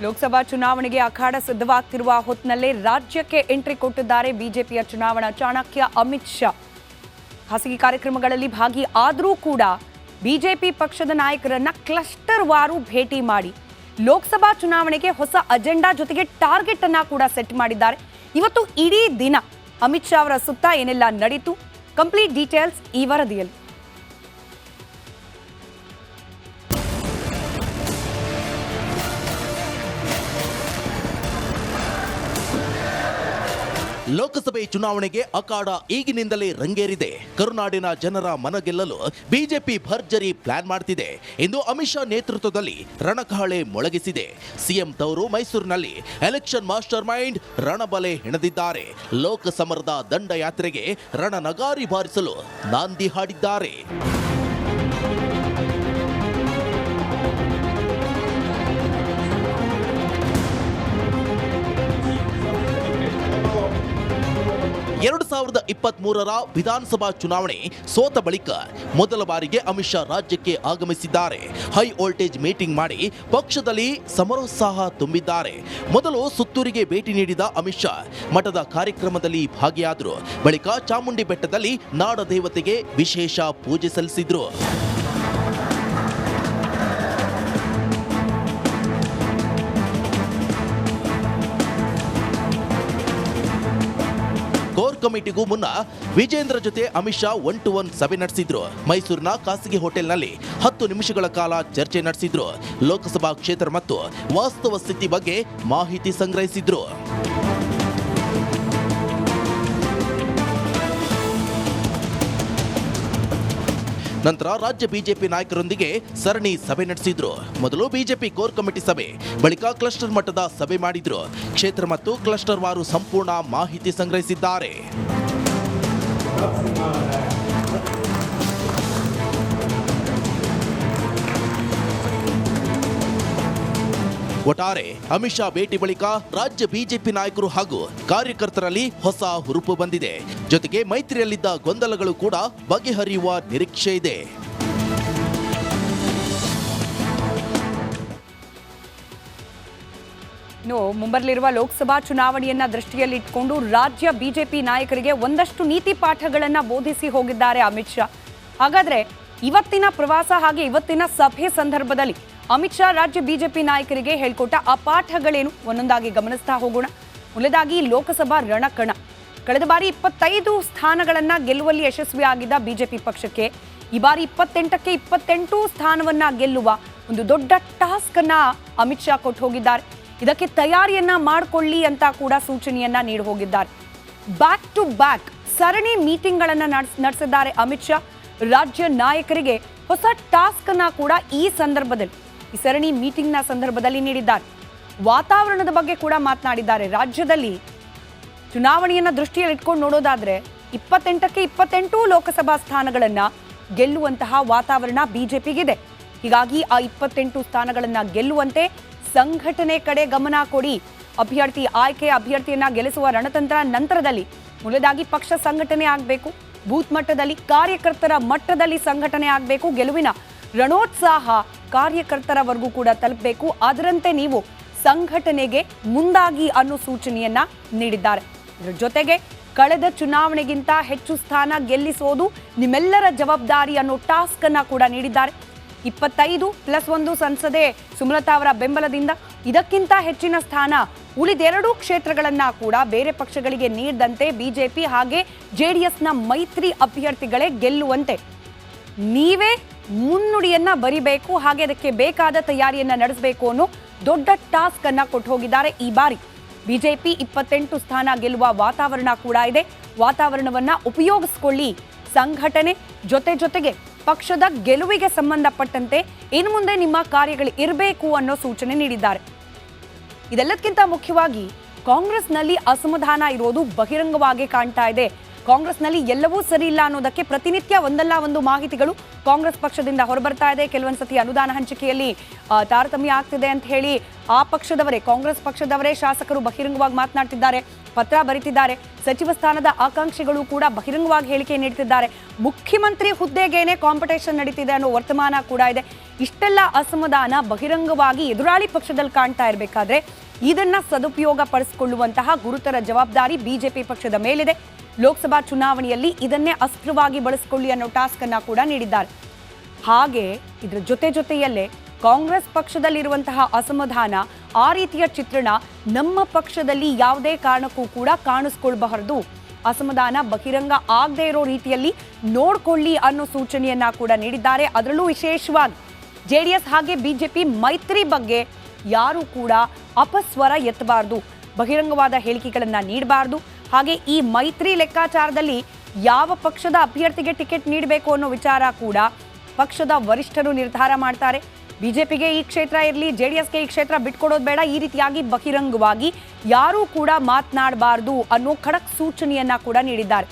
ಲೋಕಸಭಾ ಚುನಾವಣೆಗೆ ಅಖಾಡ ಸಿದ್ಧವಾಗ್ತಿರುವ ಹೊತ್ತಿನಲ್ಲೇ ರಾಜ್ಯಕ್ಕೆ ಎಂಟ್ರಿ ಕೊಟ್ಟಿದ್ದಾರೆ ಬಿಜೆಪಿಯ ಚುನಾವಣಾ ಚಾಣಕ್ಯ ಅಮಿತ್ ಶಾ. ಖಾಸಗಿ ಕಾರ್ಯಕ್ರಮಗಳಲ್ಲಿ ಭಾಗಿ ಆದರೂ ಕೂಡ ಬಿಜೆಪಿ ಪಕ್ಷದ ನಾಯಕರನ್ನ ಕ್ಲಸ್ಟರ್ ವಾರು ಭೇಟಿ ಮಾಡಿ ಲೋಕಸಭಾ ಚುನಾವಣೆಗೆ ಹೊಸ ಅಜೆಂಡಾ ಜೊತೆಗೆ ಟಾರ್ಗೆಟ್ ಅನ್ನ ಕೂಡ ಸೆಟ್ ಮಾಡಿದ್ದಾರೆ. ಇವತ್ತು ಇಡೀ ದಿನ ಅಮಿತ್ ಶಾ ಅವರ ಸುತ್ತ ಏನೆಲ್ಲ ನಡೀತು, ಕಂಪ್ಲೀಟ್ ಡೀಟೇಲ್ಸ್ ಈ ವರದಿಯಲ್ಲಿ. ಲೋಕಸಭೆ ಚುನಾವಣೆಗೆ ಅಖಾಡ ಈಗಿನಿಂದಲೇ ರಂಗೇರಿದೆ. ಕರುನಾಡಿನ ಜನರ ಮನಗೆಲ್ಲಲು ಬಿಜೆಪಿ ಭರ್ಜರಿ ಪ್ಲಾನ್ ಮಾಡ್ತಿದೆ. ಇಂದು ಅಮಿತ್ ಶಾ ನೇತೃತ್ವದಲ್ಲಿ ರಣಕಹಳೆ ಮೊಳಗಿಸಿದೆ. ಸಿಎಂ ತವರು ಮೈಸೂರಿನಲ್ಲಿ ಎಲೆಕ್ಷನ್ ಮಾಸ್ಟರ್ ಮೈಂಡ್ ರಣಬಲೆ ಹೆಣೆದಿದ್ದಾರೆ. ಲೋಕಸಮರದ ದಂಡಯಾತ್ರೆಗೆ ರಣನಗಾರಿ ಬಾರಿಸಲು ನಾಂದಿ ಹಾಡಿದ್ದಾರೆ. ಎರಡು 2023ರ ವಿಧಾನಸಭಾ ಚುನಾವಣೆ ಸೋತ ಬಳಿಕ ಮೊದಲ ಬಾರಿಗೆ ಅಮಿತ್ ಶಾ ರಾಜ್ಯಕ್ಕೆ ಆಗಮಿಸಿದ್ದಾರೆ. ಹೈ ವೋಲ್ಟೇಜ್ ಮೀಟಿಂಗ್ ಮಾಡಿ ಪಕ್ಷದಲ್ಲಿ ಸಮರೋತ್ಸಾಹ ತುಂಬಿದ್ದಾರೆ. ಮೊದಲು ಸುತ್ತೂರಿಗೆ ಭೇಟಿ ನೀಡಿದ ಅಮಿತ್ ಶಾ ಮಠದ ಕಾರ್ಯಕ್ರಮದಲ್ಲಿ ಭಾಗಿಯಾದರು. ಬಳಿಕ ಚಾಮುಂಡಿ ಬೆಟ್ಟದಲ್ಲಿ ನಾಡ ದೇವತೆಗೆ ವಿಶೇಷ ಪೂಜೆ ಸಲ್ಲಿಸಿದ್ರು. ಕೋರ್ ಕಮಿಟಿಗೂ ಮುನ್ನ ವಿಜೇಂದ್ರ ಜೊತೆ ಅಮಿತ್ ಶಾ 1-to-1 ಸಭೆ ನಡೆಸಿದ್ರು. ಮೈಸೂರಿನ ಖಾಸಗಿ ಹೋಟೆಲ್ನಲ್ಲಿ 10 ನಿಮಿಷಗಳ ಕಾಲ ಚರ್ಚೆ ನಡೆಸಿದ್ರು. ಲೋಕಸಭಾ ಕ್ಷೇತ್ರ ಮತ್ತು ವಾಸ್ತವ ಸ್ಥಿತಿ ಬಗ್ಗೆ ಮಾಹಿತಿ ಸಂಗ್ರಹಿಸಿದ್ರು. ನಂತರ ರಾಜ್ಯ ಬಿಜೆಪಿ ನಾಯಕರೊಂದಿಗೆ ಸರಣಿ ಸಭೆ ನಡೆಸಿದ್ರು. ಮೊದಲು ಬಿಜೆಪಿ ಕೋರ್ ಕಮಿಟಿ ಸಭೆ, ಬಳಿಕ ಕ್ಲಸ್ಟರ್ ಮಟ್ಟದ ಸಭೆ ಮಾಡಿದ್ರು. ಕ್ಷೇತ್ರ ಮತ್ತು ಕ್ಲಸ್ಟರ್ ವಾರು ಸಂಪೂರ್ಣ ಮಾಹಿತಿ ಸಂಗ್ರಹಿಸಿದ್ದಾರೆ. ಒಟ್ಟಾರೆ ಅಮಿತ್ ಶಾ ಭೇಟಿ ಬಳಿಕ ರಾಜ್ಯ ಬಿಜೆಪಿ ನಾಯಕರು ಹಾಗೂ ಕಾರ್ಯಕರ್ತರಲ್ಲಿ ಹೊಸ ಹುರುಪು ಬಂದಿದೆ. ಜೊತೆಗೆ ಮೈತ್ರಿಯಲ್ಲಿದ್ದ ಗೊಂದಲಗಳು ಕೂಡ ಬಗೆಹರಿಯುವ ನಿರೀಕ್ಷೆ ಇದೆ. ಇನ್ನು ಮುಂಬರಲಿರುವ ಲೋಕಸಭಾ ಚುನಾವಣೆಯನ್ನ ದೃಷ್ಟಿಯಲ್ಲಿಟ್ಟುಕೊಂಡು ರಾಜ್ಯ ಬಿಜೆಪಿ ನಾಯಕರಿಗೆ ಒಂದಷ್ಟು ನೀತಿ ಪಾಠಗಳನ್ನ ಬೋಧಿಸಿ ಹೋಗಿದ್ದಾರೆ ಅಮಿತ್ ಶಾ. ಹಾಗಾದ್ರೆ ಇವತ್ತಿನ ಪ್ರವಾಸ ಹಾಗೆ ಇವತ್ತಿನ ಸಭೆ ಸಂದರ್ಭದಲ್ಲಿ ಅಮಿತ್ ಶಾ ರಾಜ್ಯ ಬಿಜೆಪಿ ನಾಯಕರಿಗೆ ಹೇಳ್ಕೊಟ್ಟ ಆ ಪಾಠಗಳೇನು ಒಂದೊಂದಾಗಿ ಗಮನಿಸ್ತಾ ಹೋಗೋಣ. ಮೊದಲಾಗಿ ಲೋಕಸಭಾ ರಣಕಣ. ಕಳೆದ ಬಾರಿ 25 ಸ್ಥಾನಗಳನ್ನ ಗೆಲ್ಲುವಲ್ಲಿ ಯಶಸ್ವಿಯಾಗಿದ್ದ ಬಿಜೆಪಿ ಪಕ್ಷಕ್ಕೆ ಈ ಬಾರಿ 28ಕ್ಕೆ 28 ಸ್ಥಾನವನ್ನ ಗೆಲ್ಲುವ ಒಂದು ದೊಡ್ಡ ಟಾಸ್ಕ್ ಅನ್ನ ಅಮಿತ್ ಶಾ ಕೊಟ್ಟು ಹೋಗಿದ್ದಾರೆ. ಇದಕ್ಕೆ ತಯಾರಿಯನ್ನ ಮಾಡಿಕೊಳ್ಳಿ ಅಂತ ಕೂಡ ಸೂಚನೆಯನ್ನ ನೀಡಿ ಹೋಗಿದ್ದಾರೆ. ಬ್ಯಾಕ್ ಟು ಬ್ಯಾಕ್ ಸರಣಿ ಮೀಟಿಂಗ್ ಗಳನ್ನ ನಡೆಸಿದ್ದಾರೆ ಅಮಿತ್ ಶಾ. ರಾಜ್ಯ ನಾಯಕರಿಗೆ ಹೊಸ ಟಾಸ್ಕ್ ಅನ್ನ ಕೂಡ ಈ ಸರಣಿ ಮೀಟಿಂಗ್ ನ ಸಂದರ್ಭದಲ್ಲಿ ನೀಡಿದ್ದಾರೆ. ವಾತಾವರಣದ ಬಗ್ಗೆ ಕೂಡ ಮಾತನಾಡಿದ್ದಾರೆ. ರಾಜ್ಯದಲ್ಲಿ ಚುನಾವಣೆಯನ್ನ ದೃಷ್ಟಿಯಲ್ಲಿ ಇಟ್ಕೊಂಡು ನೋಡೋದಾದ್ರೆ 28ಕ್ಕೆ 28 ಲೋಕಸಭಾ ಸ್ಥಾನಗಳನ್ನ ಗೆಲ್ಲುವಂತಹ ವಾತಾವರಣ ಬಿಜೆಪಿಗಿದೆ. ಹೀಗಾಗಿ ಆ 28 ಸ್ಥಾನಗಳನ್ನ ಗೆಲ್ಲುವಂತೆ ಸಂಘಟನೆ ಕಡೆ ಗಮನ ಕೊಡಿ. ಅಭ್ಯರ್ಥಿಯನ್ನ ಗೆಲ್ಲಿಸುವ ರಣತಂತ್ರ ನಂತರದಲ್ಲಿ ಮೊದಲಾಗಿ ಪಕ್ಷ ಸಂಘಟನೆ ಆಗಬೇಕು. ಬೂತ್ ಮಟ್ಟದಲ್ಲಿ ಕಾರ್ಯಕರ್ತರ ಮಟ್ಟದಲ್ಲಿ ಸಂಘಟನೆ ಆಗಬೇಕು. ಗೆಲುವಿನ ರಣೋತ್ಸಾಹ ಕಾರ್ಯಕರ್ತರವರೆಗೂ ಕೂಡ ತಲುಪಬೇಕು. ಅದರಂತೆ ನೀವು ಸಂಘಟನೆಗೆ ಮುಂದಾಗಿ ಅನ್ನೋ ಸೂಚನೆಯನ್ನ ನೀಡಿದ್ದಾರೆ. ಇದರ ಜೊತೆಗೆ ಕಳೆದ ಚುನಾವಣೆಗಿಂತ ಹೆಚ್ಚು ಸ್ಥಾನ ಗೆಲ್ಲಿಸೋದು ನಿಮ್ಮೆಲ್ಲರ ಜವಾಬ್ದಾರಿ ಅನ್ನೋ ಟಾಸ್ಕ್ ಅನ್ನ ಕೂಡ ನೀಡಿದ್ದಾರೆ. 25+1 ಸಂಸದೆ ಸುಮಲತಾ ಅವರ ಬೆಂಬಲದಿಂದ ಇದಕ್ಕಿಂತ ಹೆಚ್ಚಿನ ಸ್ಥಾನ ಉಳಿದೆರಡು ಕ್ಷೇತ್ರಗಳನ್ನ ಕೂಡ ಬೇರೆ ಪಕ್ಷಗಳಿಗೆ ನೀಡದಂತೆ ಬಿಜೆಪಿ ಹಾಗೆ ಜೆಡಿಎಸ್ನ ಮೈತ್ರಿ ಅಭ್ಯರ್ಥಿಗಳೇ ಗೆಲ್ಲುವಂತೆ ನೀವೇ ಮುನ್ನುಡಿಯನ್ನ ಬರಿಬೇಕು. ಹಾಗೆ ಅದಕ್ಕೆ ಬೇಕಾದ ತಯಾರಿಯನ್ನ ನಡೆಸಬೇಕು ಅನ್ನೋ ದೊಡ್ಡ ಟಾಸ್ಕ್ ಅನ್ನ ಕೊಟ್ಟು ಹೋಗಿದ್ದಾರೆ. ಈ ಬಾರಿ ಬಿಜೆಪಿ 28 ಸ್ಥಾನ ಗೆಲ್ಲುವ ವಾತಾವರಣ ಕೂಡ ಇದೆ. ವಾತಾವರಣವನ್ನ ಉಪಯೋಗಿಸಿಕೊಳ್ಳಿ. ಸಂಘಟನೆ ಜೊತೆಗೆ ಪಕ್ಷದ ಗೆಲುವಿಗೆ ಸಂಬಂಧಪಟ್ಟಂತೆ ಇನ್ನು ಮುಂದೆ ನಿಮ್ಮ ಕಾರ್ಯಗಳು ಇರಬೇಕು ಅನ್ನೋ ಸೂಚನೆ ನೀಡಿದ್ದಾರೆ. ಇದೆಲ್ಲದಕ್ಕಿಂತ ಮುಖ್ಯವಾಗಿ ಕಾಂಗ್ರೆಸ್ನಲ್ಲಿ ಅಸಮಾಧಾನ ಇರೋದು ಬಹಿರಂಗವಾಗಿ ಕಾಣ್ತಾ ಇದೆ. ಕಾಂಗ್ರೆಸ್ನಲ್ಲಿ ಎಲ್ಲವೂ ಸರಿ ಇಲ್ಲ ಅನ್ನೋದಕ್ಕೆ ಪ್ರತಿನಿತ್ಯ ಒಂದಲ್ಲ ಒಂದು ಮಾಹಿತಿಗಳು ಕಾಂಗ್ರೆಸ್ ಪಕ್ಷದಿಂದ ಹೊರಬರ್ತಾ ಇದೆ. ಕೆಲವೊಂದ್ಸತಿ ಅನುದಾನ ಹಂಚಿಕೆಯಲ್ಲಿ ತಾರತಮ್ಯ ಆಗ್ತಿದೆ ಅಂತ ಹೇಳಿ ಆ ಪಕ್ಷದವರೇ, ಕಾಂಗ್ರೆಸ್ ಪಕ್ಷದವರೇ ಶಾಸಕರು ಬಹಿರಂಗವಾಗಿ ಮಾತನಾಡ್ತಿದ್ದಾರೆ, ಪತ್ರ ಬರೀತಿದ್ದಾರೆ. ಸಚಿವ ಸ್ಥಾನದ ಆಕಾಂಕ್ಷಿಗಳು ಕೂಡ ಬಹಿರಂಗವಾಗಿ ಹೇಳಿಕೆ ನೀಡುತ್ತಿದ್ದಾರೆ. ಮುಖ್ಯಮಂತ್ರಿ ಹುದ್ದೆಗೇನೆ ಕಾಂಪಿಟೇಷನ್ ನಡೀತಿದೆ ಅನ್ನೋ ವರ್ತಮಾನ ಕೂಡ ಇದೆ. ಇಷ್ಟೆಲ್ಲ ಅಸಮಾಧಾನ ಬಹಿರಂಗವಾಗಿ ಎದುರಾಳಿ ಪಕ್ಷದಲ್ಲಿ ಕಾಣ್ತಾ ಇರಬೇಕಾದ್ರೆ ಇದನ್ನ ಸದುಪಯೋಗ ಪಡಿಸಿಕೊಳ್ಳುವಂತಹ ಗುರುತರ ಜವಾಬ್ದಾರಿ ಬಿಜೆಪಿ ಪಕ್ಷದ ಮೇಲಿದೆ. ಲೋಕಸಭಾ ಚುನಾವಣೆಯಲ್ಲಿ ಇದನ್ನೇ ಅಸ್ತ್ರವಾಗಿ ಬಳಸಿಕೊಳ್ಳಿ ಅನ್ನೋ ಟಾಸ್ಕ್ ಅನ್ನ ಕೂಡ ನೀಡಿದ್ದಾರೆ. ಹಾಗೆ ಇದರ ಜೊತೆಯಲ್ಲೇ ಕಾಂಗ್ರೆಸ್ ಪಕ್ಷದಲ್ಲಿರುವಂತಹ ಅಸಮಾಧಾನ, ಆ ರೀತಿಯ ಚಿತ್ರಣ ನಮ್ಮ ಪಕ್ಷದಲ್ಲಿ ಯಾವುದೇ ಕಾರಣಕ್ಕೂ ಕೂಡ ಕಾಣಿಸ್ಕೊಳ್ಬಾರದು. ಅಸಮಾಧಾನ ಬಹಿರಂಗ ಆಗದೇ ಇರೋ ರೀತಿಯಲ್ಲಿ ನೋಡ್ಕೊಳ್ಳಿ ಅನ್ನೋ ಸೂಚನೆಯನ್ನ ಕೂಡ ನೀಡಿದ್ದಾರೆ. ಅದರಲ್ಲೂ ವಿಶೇಷವಾಗಿ ಜೆಡಿಎಸ್ ಹಾಗೆ ಬಿಜೆಪಿ ಮೈತ್ರಿ ಬಗ್ಗೆ ಯಾರು ಕೂಡ ಅಪಸ್ವರ ಎತ್ತಬಾರದು, ಬಹಿರಂಗವಾದ ಹೇಳಿಕೆಗಳನ್ನ ನೀಡಬಾರದು. ಹಾಗೆ ಈ ಮೈತ್ರಿ ಲೆಕ್ಕಾಚಾರದಲ್ಲಿ ಯಾವ ಪಕ್ಷದ ಅಭ್ಯರ್ಥಿಗೆ ಟಿಕೆಟ್ ನೀಡಬೇಕು ಅನ್ನೋ ವಿಚಾರ ಕೂಡ ಪಕ್ಷದ ವರಿಷ್ಠರು ನಿರ್ಧಾರ ಮಾಡ್ತಾರೆ. ಬಿಜೆಪಿಗೆ ಈ ಕ್ಷೇತ್ರ ಇರಲಿ, ಜೆಡಿಎಸ್ಗೆ ಈ ಕ್ಷೇತ್ರ ಬಿಟ್ಕೊಡೋದು ಬೇಡ, ಈ ರೀತಿಯಾಗಿ ಬಹಿರಂಗವಾಗಿ ಯಾರೂ ಕೂಡ ಮಾತನಾಡಬಾರದು ಅನ್ನೋ ಖಡಕ್ ಸೂಚನೆಯನ್ನ ಕೂಡ ನೀಡಿದ್ದಾರೆ.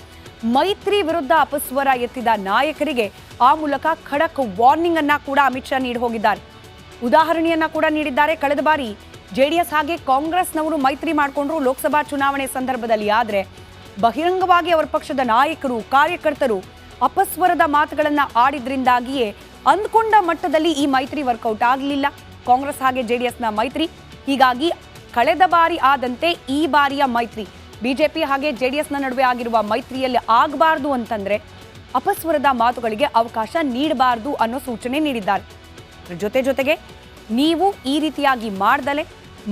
ಮೈತ್ರಿ ವಿರುದ್ಧ ಅಪಸ್ವರ ಎತ್ತಿದ ನಾಯಕರಿಗೆ ಆ ಮೂಲಕ ಖಡಕ್ ವಾರ್ನಿಂಗ್ ಅನ್ನ ಕೂಡ ಅಮಿತ್ ಶಾ ನೀಡಿ ಹೋಗಿದ್ದಾರೆ. ಉದಾಹರಣೆಯನ್ನ ಕೂಡ ನೀಡಿದ್ದಾರೆ. ಕಳೆದ ಬಾರಿ ಜೆಡಿಎಸ್ ಹಾಗೆ ಕಾಂಗ್ರೆಸ್ನವರು ಮೈತ್ರಿ ಮಾಡಿಕೊಂಡ್ರು ಲೋಕಸಭಾ ಚುನಾವಣೆ ಸಂದರ್ಭದಲ್ಲಿ. ಆದರೆ ಬಹಿರಂಗವಾಗಿ ಅವರ ಪಕ್ಷದ ನಾಯಕರು, ಕಾರ್ಯಕರ್ತರು ಅಪಸ್ವರದ ಮಾತುಗಳನ್ನ ಆಡಿದ್ರಿಂದಾಗಿಯೇ ಅಂದ್ಕೊಂಡ ಮಟ್ಟದಲ್ಲಿ ಈ ಮೈತ್ರಿ ವರ್ಕೌಟ್ ಆಗಲಿಲ್ಲ, ಕಾಂಗ್ರೆಸ್ ಹಾಗೆ ಜೆಡಿಎಸ್ನ ಮೈತ್ರಿ. ಹೀಗಾಗಿ ಕಳೆದ ಬಾರಿ ಆದಂತೆ ಈ ಬಾರಿಯ ಮೈತ್ರಿ ಬಿಜೆಪಿ ಹಾಗೆ ಜೆಡಿಎಸ್ನ ನಡುವೆ ಆಗಿರುವ ಮೈತ್ರಿಯಲ್ಲಿ ಆಗಬಾರ್ದು ಅಂತಂದ್ರೆ ಅಪಸ್ವರದ ಮಾತುಗಳಿಗೆ ಅವಕಾಶ ನೀಡಬಾರದು ಅನ್ನೋ ಸೂಚನೆ ನೀಡಿದ್ದಾರೆ. ಜೊತೆಗೆ ನೀವು ಈ ರೀತಿಯಾಗಿ ಮಾಡ್ದಲೆ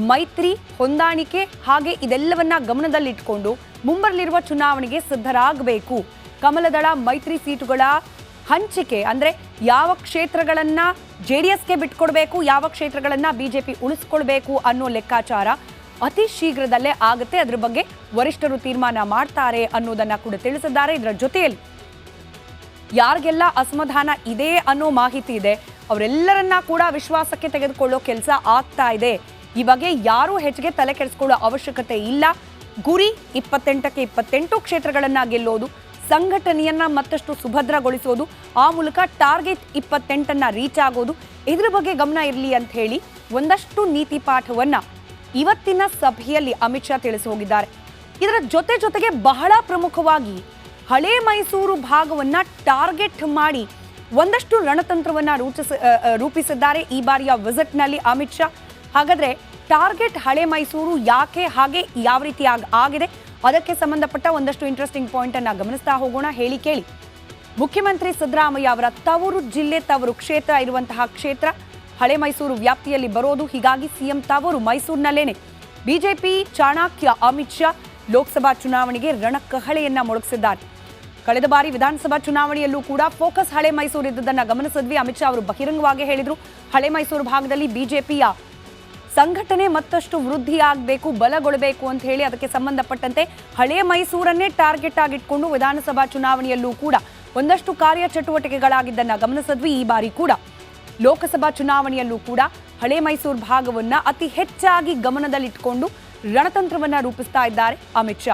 ಮೈತ್ರಿ, ಹೊಂದಾಣಿಕೆ ಹಾಗೆ ಇದೆಲ್ಲವನ್ನ ಗಮನದಲ್ಲಿಟ್ಕೊಂಡು ಮುಂಬರಲಿರುವ ಚುನಾವಣೆಗೆ ಸಿದ್ಧರಾಗಬೇಕು. ಕಮಲದಳ ಮೈತ್ರಿ ಸೀಟುಗಳ ಹಂಚಿಕೆ ಅಂದ್ರೆ ಯಾವ ಕ್ಷೇತ್ರಗಳನ್ನ ಜೆಡಿಎಸ್ಗೆ ಬಿಟ್ಕೊಡ್ಬೇಕು, ಯಾವ ಕ್ಷೇತ್ರಗಳನ್ನ ಬಿಜೆಪಿ ಉಳಿಸ್ಕೊಳ್ಬೇಕು ಅನ್ನೋ ಲೆಕ್ಕಾಚಾರ ಅತಿ ಶೀಘ್ರದಲ್ಲೇ ಆಗುತ್ತೆ. ಅದ್ರ ಬಗ್ಗೆ ವರಿಷ್ಠರು ತೀರ್ಮಾನ ಮಾಡ್ತಾರೆ ಅನ್ನೋದನ್ನ ಕೂಡ ತಿಳಿಸಿದ್ದಾರೆ. ಇದರ ಜೊತೆಯಲ್ಲಿ ಯಾರಿಗೆಲ್ಲ ಅಸಮಾಧಾನ ಇದೆ ಅನ್ನೋ ಮಾಹಿತಿ ಇದೆ ಅವರೆಲ್ಲರನ್ನ ಕೂಡ ವಿಶ್ವಾಸಕ್ಕೆ ತೆಗೆದುಕೊಳ್ಳೋ ಕೆಲಸ ಆಗ್ತಾ ಇದೆ. ಈ ಬಗ್ಗೆ ಯಾರೂ ಹೆಚ್ಚಿಗೆ ತಲೆ ಕೆಡಿಸ್ಕೊಳ್ಳೋ ಅವಶ್ಯಕತೆ ಇಲ್ಲ. ಗುರಿ 28ಕ್ಕೆ 28 ಕ್ಷೇತ್ರಗಳನ್ನ ಗೆಲ್ಲೋದು, ಸಂಘಟನೆಯನ್ನ ಮತ್ತಷ್ಟು ಸುಭದ್ರಗೊಳಿಸೋದು, ಆ ಮೂಲಕ ಟಾರ್ಗೆಟ್ 28ಅನ್ನ ರೀಚ್ ಆಗೋದು, ಇದ್ರ ಬಗ್ಗೆ ಗಮನ ಇರಲಿ ಅಂತ ಹೇಳಿ ಒಂದಷ್ಟು ನೀತಿ ಪಾಠವನ್ನ ಇವತ್ತಿನ ಸಭೆಯಲ್ಲಿ ಅಮಿತ್ ಶಾ ತಿಳಿಸಿ ಹೋಗಿದ್ದಾರೆ. ಇದರ ಜೊತೆಗೆ ಬಹಳ ಪ್ರಮುಖವಾಗಿ ಹಳೆ ಮೈಸೂರು ಭಾಗವನ್ನ ಟಾರ್ಗೆಟ್ ಮಾಡಿ ಒಂದಷ್ಟು ರಣತಂತ್ರವನ್ನ ರೂಪಿಸಿದ್ದಾರೆ ಈ ಬಾರಿಯ ವಿಸಿಟ್ನಲ್ಲಿ ಅಮಿತ್ ಶಾ. ಹಾಗಾದ್ರೆ ಟಾರ್ಗೆಟ್ ಹಳೆ ಮೈಸೂರು ಯಾಕೆ, ಹಾಗೆ ಯಾವ ರೀತಿ ಆಗಿದೆ, ಅದಕ್ಕೆ ಸಂಬಂಧಪಟ್ಟ ಒಂದಷ್ಟು ಇಂಟ್ರೆಸ್ಟಿಂಗ್ ಪಾಯಿಂಟ್ ಅನ್ನ ಗಮನಿಸ್ತಾ ಹೋಗೋಣ. ಹೇಳಿ ಕೇಳಿ. ಮುಖ್ಯಮಂತ್ರಿ ಸಿದ್ದರಾಮಯ್ಯ ಅವರ ತವರು ಜಿಲ್ಲೆ, ತವರು ಕ್ಷೇತ್ರ ಇರುವಂತಹ ಕ್ಷೇತ್ರ ಹಳೆ ಮೈಸೂರು ವ್ಯಾಪ್ತಿಯಲ್ಲಿ ಬರೋದು. ಹೀಗಾಗಿ ಸಿಎಂ ತವರು ಮೈಸೂರಿನಲ್ಲೇನೆ. ಬಿಜೆಪಿ ಚಾಣಕ್ಯ ಅಮಿತ್ ಶಾ ಲೋಕಸಭಾ ಚುನಾವಣೆಗೆ ರಣಕಹಳೆಯನ್ನ ಮೊಳಗಿಸಿದ್ದಾರೆ. ಕಳೆದ ಬಾರಿ ವಿಧಾನಸಭಾ ಚುನಾವಣೆಯಲ್ಲೂ ಕೂಡ ಫೋಕಸ್ ಹಳೆ ಮೈಸೂರು ಇದ್ದದನ್ನ ಗಮನಿಸಿದ್ವಿ. ಅಮಿತ್ ಶಾ ಅವರು ಬಹಿರಂಗವಾಗಿ ಹೇಳಿದ್ರು, ಹಳೆ ಮೈಸೂರು ಭಾಗದಲ್ಲಿ ಬಿಜೆಪಿಯ ಸಂಘಟನೆ ಮತ್ತಷ್ಟು ವೃದ್ಧಿಯಾಗಬೇಕು, ಬಲಗೊಳ್ಳಬೇಕು ಅಂತ ಹೇಳಿ ಅದಕ್ಕೆ ಸಂಬಂಧಪಟ್ಟಂತೆ ಹಳೆ ಮೈಸೂರನ್ನೇ ಟಾರ್ಗೆಟ್ ಆಗಿಟ್ಕೊಂಡು ವಿಧಾನಸಭಾ ಚುನಾವಣೆಯಲ್ಲೂ ಕೂಡ ಒಂದಷ್ಟು ಕಾರ್ಯಚಟುವಟಿಕೆಗಳಾಗಿದ್ದನ್ನ ಗಮನಿಸಿದ್ವಿ. ಈ ಬಾರಿ ಕೂಡ ಲೋಕಸಭಾ ಚುನಾವಣೆಯಲ್ಲೂ ಕೂಡ ಹಳೆ ಮೈಸೂರು ಭಾಗವನ್ನ ಅತಿ ಹೆಚ್ಚಾಗಿ ಗಮನದಲ್ಲಿಟ್ಕೊಂಡು ರಣತಂತ್ರವನ್ನ ರೂಪಿಸ್ತಾ ಇದ್ದಾರೆ ಅಮಿತ್ ಶಾ.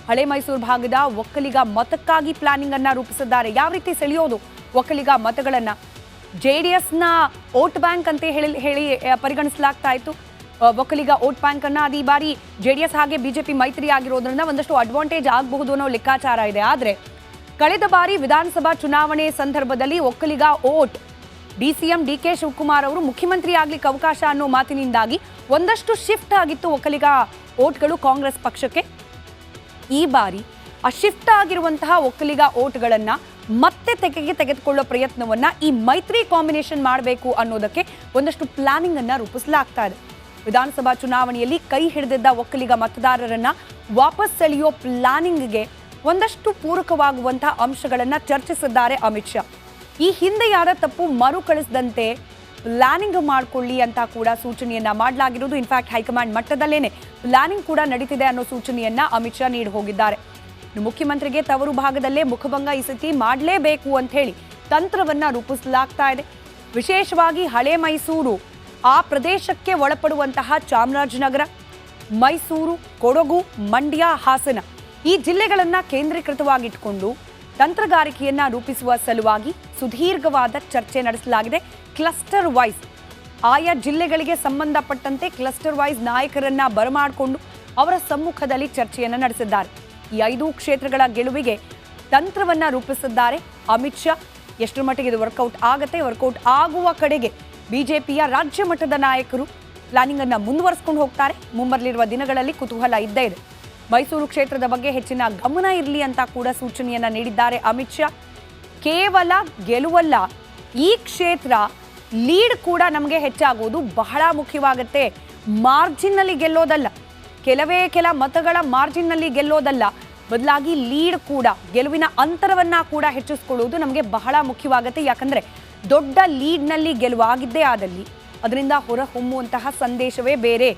ಹಳೆ ಮೈಸೂರು ಭಾಗದ ಒಕ್ಕಲಿಗ ಮತಕ್ಕಾಗಿ ಪ್ಲಾನಿಂಗ್ ಅನ್ನ ರೂಪಿಸಿದ್ದಾರೆ. ಯಾವ ರೀತಿ ಸೆಳೆಯೋದು ಒಕ್ಕಲಿಗ ಮತಗಳನ್ನ, ಜೆಡಿಎಸ್ನ ವೋಟ್ ಬ್ಯಾಂಕ್ ಅಂತ ಹೇಳಿ ಪರಿಗಣಿಸಲಾಗ್ತಾ ಇತ್ತು. ಒಕ್ಕಲಿಗ ವೋಟ್ ಬ್ಯಾಂಕ್ ಅನ್ನ ಅದು ಈ ಬಾರಿ ಜೆಡಿಎಸ್ ಹಾಗೆ ಬಿಜೆಪಿ ಮೈತ್ರಿ ಆಗಿರೋದ್ರಿಂದ ಒಂದಷ್ಟು ಅಡ್ವಾಂಟೇಜ್ ಆಗಬಹುದು ಅನ್ನೋ ಲೆಕ್ಕಾಚಾರ ಇದೆ. ಆದ್ರೆ ಕಳೆದ ಬಾರಿ ವಿಧಾನಸಭಾ ಚುನಾವಣೆ ಸಂದರ್ಭದಲ್ಲಿ Vokkaliga vote DCM DK Shivakumar ಅವರು ಮುಖ್ಯಮಂತ್ರಿ ಆಗ್ಲಿಕ್ಕೆ ಅವಕಾಶ ಅನ್ನೋ ಮಾತಿನಿಂದಾಗಿ ಒಂದಷ್ಟು ಶಿಫ್ಟ್ ಆಗಿತ್ತು ಒಕ್ಕಲಿಗ ವೋಟ್ಗಳು ಕಾಂಗ್ರೆಸ್ ಪಕ್ಷಕ್ಕೆ. ಈ ಬಾರಿ ಆ ಶಿಫ್ಟ್ ಆಗಿರುವಂತಹ ಒಕ್ಕಲಿಗ ವೋಟ್ಗಳನ್ನ ಮತ್ತೆ ತೆಗೆದುಕೊಳ್ಳೋ ಪ್ರಯತ್ನವನ್ನ ಈ ಮೈತ್ರಿ ಕಾಂಬಿನೇಷನ್ ಮಾಡಬೇಕು ಅನ್ನೋದಕ್ಕೆ ಒಂದಷ್ಟು ಪ್ಲಾನಿಂಗ್ ಅನ್ನ ರೂಪಿಸಲಾಗ್ತಾ ಇದೆ. ವಿಧಾನಸಭಾ ಚುನಾವಣೆಯಲ್ಲಿ ಕೈ ಹಿಡಿದಿದ್ದ ಒಕ್ಕಲಿಗ ಮತದಾರರನ್ನ ವಾಪಸ್ ಸೆಳೆಯೋ ಪ್ಲಾನಿಂಗ್ಗೆ ಒಂದಷ್ಟು ಪೂರಕವಾಗುವಂತಹ ಅಂಶಗಳನ್ನ ಚರ್ಚಿಸಿದ್ದಾರೆ ಅಮಿತ್ ಶಾ. ಈ ಹಿಂದೆ ಯಾರ ತಪ್ಪು ಮರುಕಳಿಸದಂತೆ ಪ್ಲಾನಿಂಗ್ ಮಾಡಿಕೊಳ್ಳಿ ಅಂತ ಕೂಡ ಸೂಚನೆಯನ್ನ ಮಾಡಲಾಗಿರುವುದು. ಇನ್ಫ್ಯಾಕ್ಟ್ ಹೈಕಮಾಂಡ್ ಮಟ್ಟದಲ್ಲೇನೆ ಪ್ಲಾನಿಂಗ್ ಕೂಡ ನಡೀತಿದೆ ಅನ್ನೋ ಸೂಚನೆಯನ್ನ ಅಮಿತ್ ಶಾ ನೀಡಿ ಹೋಗಿದ್ದಾರೆ. ಮುಖ್ಯಮಂತ್ರಿಗೆ ತವರು ಭಾಗದಲ್ಲೇ ಮುಖಭಂಗ ಈ ಸತಿ ಮಾಡಲೇಬೇಕು ಅಂತ ಹೇಳಿ ತಂತ್ರವನ್ನ ರೂಪಿಸಲಾಗ್ತಾ ಇದೆ. ವಿಶೇಷವಾಗಿ ಹಳೆ ಮೈಸೂರು ಆ ಪ್ರದೇಶಕ್ಕೆ ಒಳಪಡುವಂತಹ ಚಾಮರಾಜನಗರ, ಮೈಸೂರು, ಕೊಡಗು, ಮಂಡ್ಯ, ಹಾಸನ ಈ ಜಿಲ್ಲೆಗಳನ್ನ ಕೇಂದ್ರೀಕೃತವಾಗಿಟ್ಕೊಂಡು ತಂತ್ರಗಾರಿಕೆಯನ್ನ ರೂಪಿಸುವ ಸಲುವಾಗಿ ಸುದೀರ್ಘವಾದ ಚರ್ಚೆ ನಡೆಸಲಾಗಿದೆ. ಕ್ಲಸ್ಟರ್ ವೈಸ್ ಆಯಾ ಜಿಲ್ಲೆಗಳಿಗೆ ಸಂಬಂಧಪಟ್ಟಂತೆ ಕ್ಲಸ್ಟರ್ ವೈಸ್ ನಾಯಕರನ್ನ ಬರಮಾಡಿಕೊಂಡು ಅವರ ಸಮ್ಮುಖದಲ್ಲಿ ಚರ್ಚೆಯನ್ನ ನಡೆಸಿದ್ದಾರೆ. ಈ 5 ಕ್ಷೇತ್ರಗಳ ಗೆಲುವಿಗೆ ತಂತ್ರವನ್ನ ರೂಪಿಸಿದ್ದಾರೆ ಅಮಿತ್ ಶಾ. ಎಷ್ಟರ ಮಟ್ಟಿಗೆ ಇದು ವರ್ಕೌಟ್ ಆಗತ್ತೆ, ವರ್ಕೌಟ್ ಆಗುವ ಕಡೆಗೆ ಬಿಜೆಪಿಯ ರಾಜ್ಯ ಮಟ್ಟದ ನಾಯಕರು ಪ್ಲಾನಿಂಗ್ ಅನ್ನ ಮುಂದುವರಿಸಿಕೊಂಡು ಹೋಗ್ತಾರೆ. ಮುಂಬರಲಿರುವ ದಿನಗಳಲ್ಲಿ ಕುತೂಹಲ ಇದ್ದೇ ಇದೆ. ಮೈಸೂರು ಕ್ಷೇತ್ರದ ಬಗ್ಗೆ ಹೆಚ್ಚಿನ ಗಮನ ಇರಲಿ ಅಂತ ಕೂಡ ಸೂಚನೆಯನ್ನ ನೀಡಿದ್ದಾರೆ ಅಮಿತ್ ಶಾ. ಕೇವಲ ಗೆಲುವಲ್ಲ, ಈ ಕ್ಷೇತ್ರ ಲೀಡ್ ಕೂಡ ನಮಗೆ ಹೆಚ್ಚಾಗೋದು ಬಹಳ ಮುಖ್ಯವಾಗುತ್ತೆ. ಮಾರ್ಜಿನ್ನಲ್ಲಿ ಗೆಲ್ಲೋದಲ್ಲ, ಕೆಲ ಮತಗಳ ಮಾರ್ಜಿನ್ನಲ್ಲಿ ಗೆಲ್ಲೋದಲ್ಲ, ಬದಲಾಗಿ ಲೀಡ್ ಕೂಡ, ಗೆಲುವಿನ ಅಂತರವನ್ನ ಕೂಡ ಹೆಚ್ಚಿಸಿಕೊಳ್ಳುವುದು ನಮಗೆ ಬಹಳ ಮುಖ್ಯವಾಗುತ್ತೆ. ಯಾಕಂದ್ರೆ ದೊಡ್ಡ ಲೀಡ್ನಲ್ಲಿ ಗೆಲುವಾಗಿದ್ದೇ ಆದಲ್ಲಿ ಅದರಿಂದ ಹೊರಹೊಮ್ಮುವಂತಹ ಸಂದೇಶವೇ ಬೇರೆ.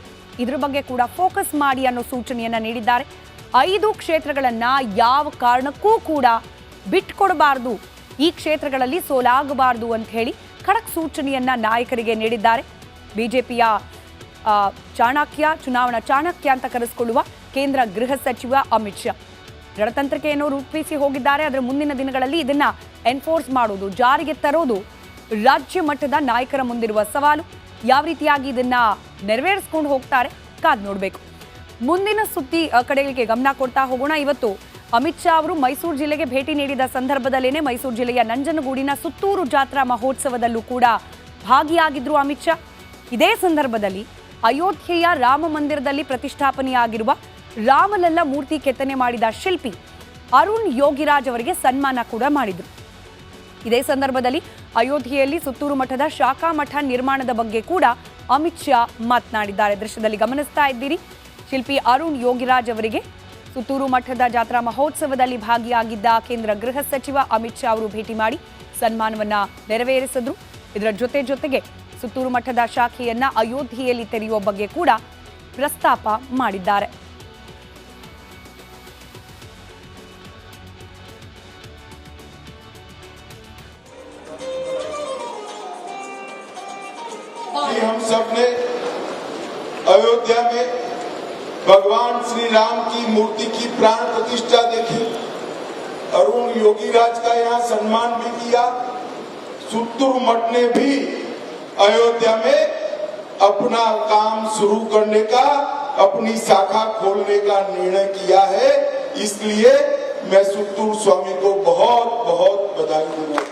ಇದ್ರ ಬಗ್ಗೆ ಕೂಡ ಫೋಕಸ್ ಮಾಡಿ ಅನ್ನೋ ಸೂಚನೆಯನ್ನ ನೀಡಿದ್ದಾರೆ. 5 ಕ್ಷೇತ್ರಗಳನ್ನ ಯಾವ ಕಾರಣಕ್ಕೂ ಕೂಡ ಬಿಟ್ಕೊಡಬಾರ್ದು, ಈ ಕ್ಷೇತ್ರಗಳಲ್ಲಿ ಸೋಲಾಗಬಾರದು ಅಂತ ಹೇಳಿ ಖಡಕ್ ಸೂಚನೆಯನ್ನ ನಾಯಕರಿಗೆ ನೀಡಿದ್ದಾರೆ. ಬಿಜೆಪಿಯ ಚಾಣಕ್ಯ, ಚುನಾವಣಾ ಚಾಣಕ್ಯ ಅಂತ ಕರೆಸಿಕೊಳ್ಳುವ ಕೇಂದ್ರ ಗೃಹ ಸಚಿವ ಅಮಿತ್ ಶಾ ರಣತಂತ್ರತೆಯನ್ನು ರೂಪಿಸಿ ಹೋಗಿದ್ದಾರೆ. ಅದರ ಮುಂದಿನ ದಿನಗಳಲ್ಲಿ ಇದನ್ನ ಎನ್ಫೋರ್ಸ್ ಮಾಡೋದು, ಜಾರಿಗೆ ತರೋದು ರಾಜ್ಯ ಮಟ್ಟದ ನಾಯಕರ ಮುಂದಿರುವ ಸವಾಲು. ಯಾವ ರೀತಿಯಾಗಿ ಇದನ್ನ ನೆರವೇರಿಸ್ಕೊಂಡು ಹೋಗ್ತಾರೆ ಕಾದ್ ನೋಡಬೇಕು. ಮುಂದಿನ ಸುದ್ದಿ ಕಡೆಗಳಿಗೆ ಗಮನ ಕೊಡ್ತಾ ಹೋಗೋಣ. ಇವತ್ತು ಅಮಿತ್ ಶಾ ಅವರು ಮೈಸೂರು ಜಿಲ್ಲೆಗೆ ಭೇಟಿ ನೀಡಿದ ಸಂದರ್ಭದಲ್ಲೇನೆ ಮೈಸೂರು ಜಿಲ್ಲೆಯ ನಂಜನಗೂಡಿನ ಸುತ್ತೂರು ಜಾತ್ರಾ ಮಹೋತ್ಸವದಲ್ಲೂ ಕೂಡ ಭಾಗಿಯಾಗಿದ್ರು ಅಮಿತ್ ಶಾ. ಇದೇ ಸಂದರ್ಭದಲ್ಲಿ ಅಯೋಧ್ಯೆಯ ರಾಮ ಮಂದಿರದಲ್ಲಿ ಪ್ರತಿಷ್ಠಾಪನೆಯಾಗಿರುವ ರಾಮಲಲ್ಲ ಮೂರ್ತಿ ಕೆತ್ತನೆ ಮಾಡಿದ ಶಿಲ್ಪಿ ಅರುಣ್ ಯೋಗಿರಾಜ್ ಅವರಿಗೆ ಸನ್ಮಾನ ಕೂಡ ಮಾಡಿದ್ರು. ಇದೇ ಸಂದರ್ಭದಲ್ಲಿ ಅಯೋಧ್ಯೆಯಲ್ಲಿ ಸುತ್ತೂರು ಮಠದ ಶಾಖಾ ಮಠ ನಿರ್ಮಾಣದ ಬಗ್ಗೆ ಕೂಡ ಅಮಿತ್ ಶಾ ಮಾತನಾಡಿದ್ದಾರೆ. ದೃಶ್ಯದಲ್ಲಿ ಗಮನಿಸ್ತಾ ಇದ್ದೀರಿ. ಶಿಲ್ಪಿ ಅರುಣ್ ಯೋಗಿರಾಜ್ ಅವರಿಗೆ ಸುತ್ತೂರು ಮಠದ ಜಾತ್ರಾ ಮಹೋತ್ಸವದಲ್ಲಿ ಭಾಗಿಯಾಗಿದ್ದ ಕೇಂದ್ರ ಗೃಹ ಸಚಿವ ಅಮಿತ್ ಶಾ ಅವರು ಭೇಟಿ ಮಾಡಿ ಸನ್ಮಾನವನ್ನ ನೆರವೇರಿಸಿದ್ರು. ಇದರ ಜೊತೆಗೆ ಸುತ್ತೂರು ಮಠದ ಶಾಖೆಯನ್ನ ಅಯೋಧ್ಯೆಯಲ್ಲಿ ತೆರೆಯುವ ಬಗ್ಗೆ ಕೂಡ ಪ್ರಸ್ತಾಪ ಮಾಡಿದ್ದಾರೆ. हम सब ने अयोध्या में भगवान श्री राम की मूर्ति की प्राण प्रतिष्ठा देखी। अरुण योगीराज का यहाँ सम्मान भी किया। सुत्तूर मठ ने भी अयोध्या में अपना काम शुरू करने का, अपनी शाखा खोलने का निर्णय किया है। इसलिए मैं सुत्तूर स्वामी को बहुत बहुत बधाई दूंगा।